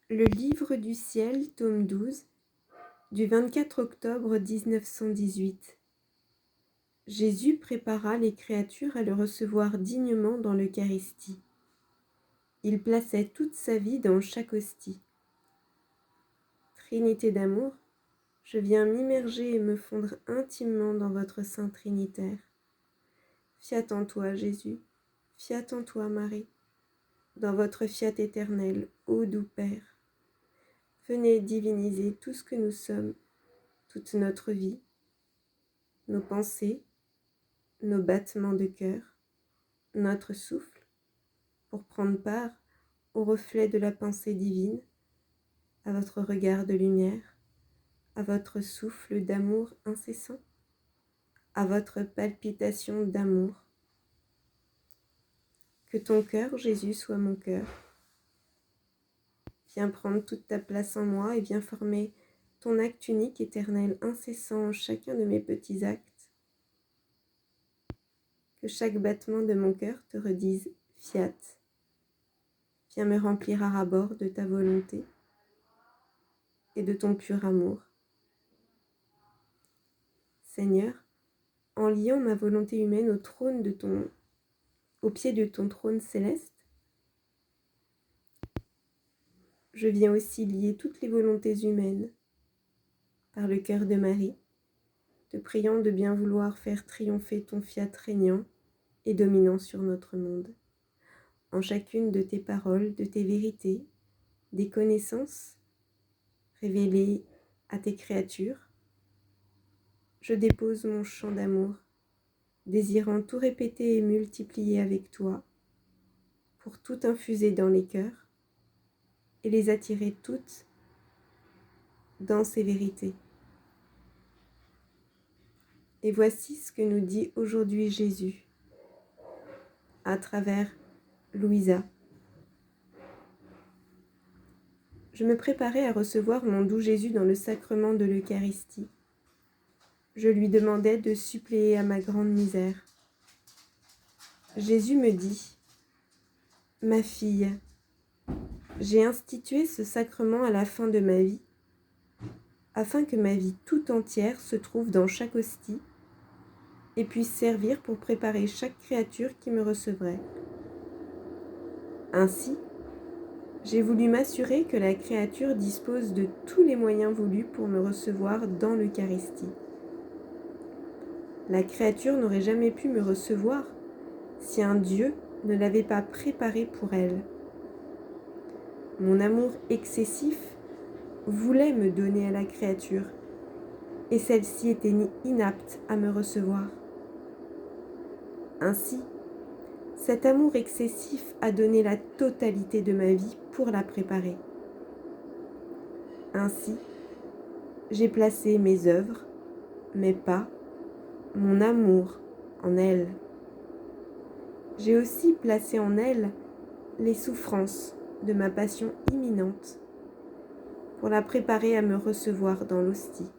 Le Livre du ciel, tome 12, du 24 octobre 1918. Jésus prépara les créatures à le recevoir dignement dans l'Eucharistie. Il plaçait toute sa vie dans chaque hostie. Trinité d'amour, je viens m'immerger et me fondre intimement dans votre Saint Trinitaire. Fiat en toi, Jésus, fiat en toi, Marie, dans votre fiat éternel, ô doux Père. Venez diviniser tout ce que nous sommes, toute notre vie, nos pensées, nos battements de cœur, notre souffle, pour prendre part au reflet de la pensée divine, à votre regard de lumière, à votre souffle d'amour incessant, à votre palpitation d'amour. Que ton cœur, Jésus, soit mon cœur. Viens prendre toute ta place en moi et viens former ton acte unique, éternel, incessant en chacun de mes petits actes. Que chaque battement de mon cœur te redise « Fiat ». Viens me remplir à ras-bord de ta volonté et de ton pur amour. Seigneur, en liant ma volonté humaine au pied de ton trône céleste, je viens aussi lier toutes les volontés humaines par le cœur de Marie, te priant de bien vouloir faire triompher ton fiat régnant et dominant sur notre monde. En chacune de tes paroles, de tes vérités, des connaissances révélées à tes créatures, je dépose mon chant d'amour, désirant tout répéter et multiplier avec toi, pour tout infuser dans les cœurs et les attirer toutes dans ces vérités. Et voici ce que nous dit aujourd'hui Jésus à travers Louisa. Je me préparais à recevoir mon doux Jésus dans le sacrement de l'Eucharistie. Je lui demandais de suppléer à ma grande misère. Jésus me dit : « Ma fille, j'ai institué ce sacrement à la fin de ma vie, afin que ma vie tout entière se trouve dans chaque hostie et puisse servir pour préparer chaque créature qui me recevrait. Ainsi, j'ai voulu m'assurer que la créature dispose de tous les moyens voulus pour me recevoir dans l'Eucharistie. La créature n'aurait jamais pu me recevoir si un Dieu ne l'avait pas préparé pour elle. Mon amour excessif voulait me donner à la créature, et celle-ci était inapte à me recevoir. Ainsi, cet amour excessif a donné la totalité de ma vie pour la préparer. Ainsi, j'ai placé mes œuvres, mes pas, mon amour en elle. J'ai aussi placé en elle les souffrances de ma passion imminente pour la préparer à me recevoir dans l'hostie.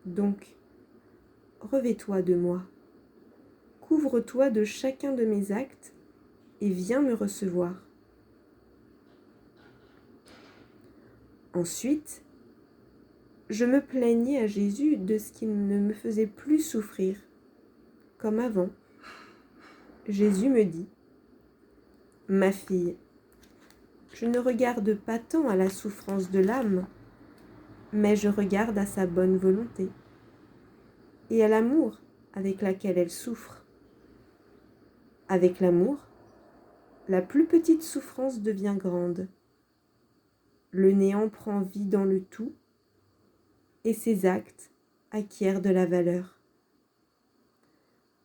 Donc, revêt-toi de moi, couvre-toi de chacun de mes actes et viens me recevoir. Ensuite, je me plaignais à Jésus de ce qu'il ne me faisait plus souffrir, comme avant. Jésus me dit : « Ma fille, je ne regarde pas tant à la souffrance de l'âme, mais je regarde à sa bonne volonté et à l'amour avec laquelle elle souffre. Avec l'amour, la plus petite souffrance devient grande. Le néant prend vie dans le tout et ses actes acquièrent de la valeur.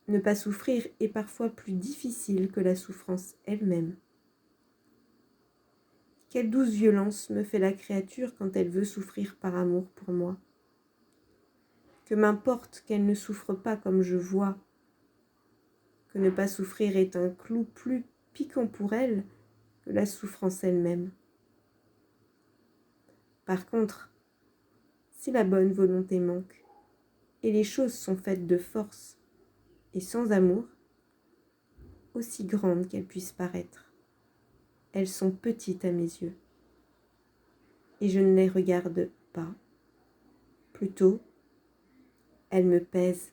Ne pas souffrir est parfois plus difficile que la souffrance elle-même. Quelle douce violence me fait la créature quand elle veut souffrir par amour pour moi. Que m'importe qu'elle ne souffre pas comme je vois, que ne pas souffrir est un clou plus piquant pour elle que la souffrance elle-même. Par contre, si la bonne volonté manque, et les choses sont faites de force et sans amour, aussi grandes qu'elles puissent paraître, elles sont petites à mes yeux. Et je ne les regarde pas. Plutôt, elles me pèsent.